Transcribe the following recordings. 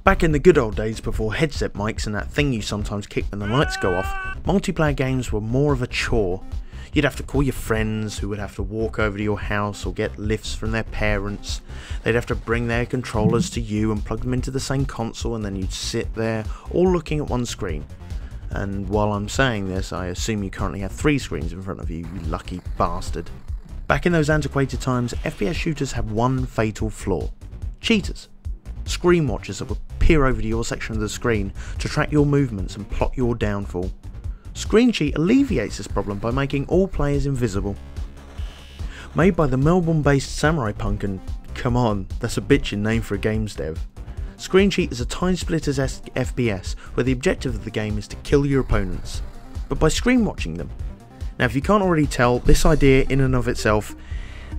Back in the good old days before headset mics and that thing you sometimes kick when the lights go off, multiplayer games were more of a chore. You'd have to call your friends who would have to walk over to your house or get lifts from their parents. They'd have to bring their controllers to you and plug them into the same console, and then you'd sit there all looking at one screen. And while I'm saying this, I assume you currently have 3 screens in front of you, you lucky bastard. Back in those antiquated times, FPS shooters had one fatal flaw: cheaters. Screen watchers that would peer over to your section of the screen to track your movements and plot your downfall. Screencheat alleviates this problem by making all players invisible. Made by the Melbourne-based Samurai Punk, and come on, that's a bitchin' name for a games dev. Screencheat is a time-splitters-esque FPS where the objective of the game is to kill your opponents, but by screen watching them. Now, if you can't already tell, this idea in and of itself,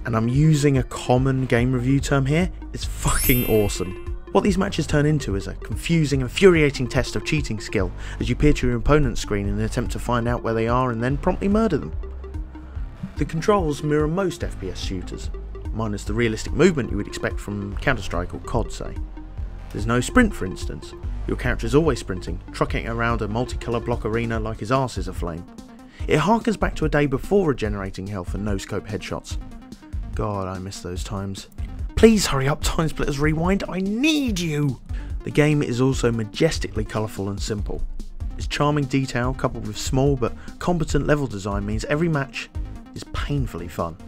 and I'm using a common game review term here, is fucking awesome. What these matches turn into is a confusing, infuriating test of cheating skill as you peer to your opponent's screen in an attempt to find out where they are and then promptly murder them. The controls mirror most FPS shooters, minus the realistic movement you would expect from Counter-Strike or COD, say. There's no sprint, for instance. Your character is always sprinting, trucking around a multicolour block arena like his arse is aflame. It harkens back to a day before regenerating health and no-scope headshots. God, I miss those times. Please hurry up, Time Splitters Rewind, I need you! The game is also majestically colourful and simple. Its charming detail coupled with small but competent level design means every match is painfully fun.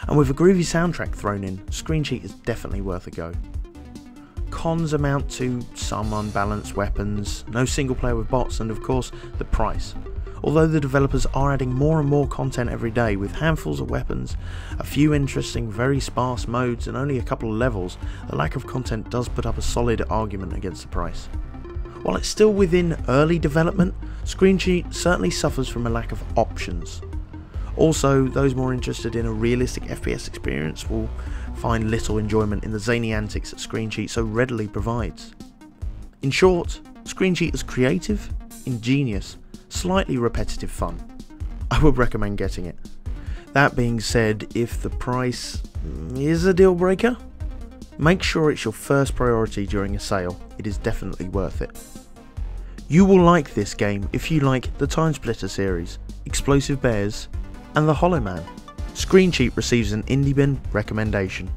And with a groovy soundtrack thrown in, Screencheat is definitely worth a go. Cons amount to some unbalanced weapons, no single player with bots, and of course the price. Although the developers are adding more and more content every day with handfuls of weapons, a few interesting, very sparse modes and only a couple of levels, the lack of content does put up a solid argument against the price. While it's still within early development, Screencheat certainly suffers from a lack of options. Also, those more interested in a realistic FPS experience will find little enjoyment in the zany antics that Screencheat so readily provides. In short, Screencheat is creative, ingenious, slightly repetitive fun. I would recommend getting it. That being said, if the price is a deal breaker, make sure it's your first priority during a sale. It is definitely worth it. You will like this game if you like the Time Splitter series, Explosive Bears, and the Hollow Man. Screencheat receives an Indie Bin recommendation.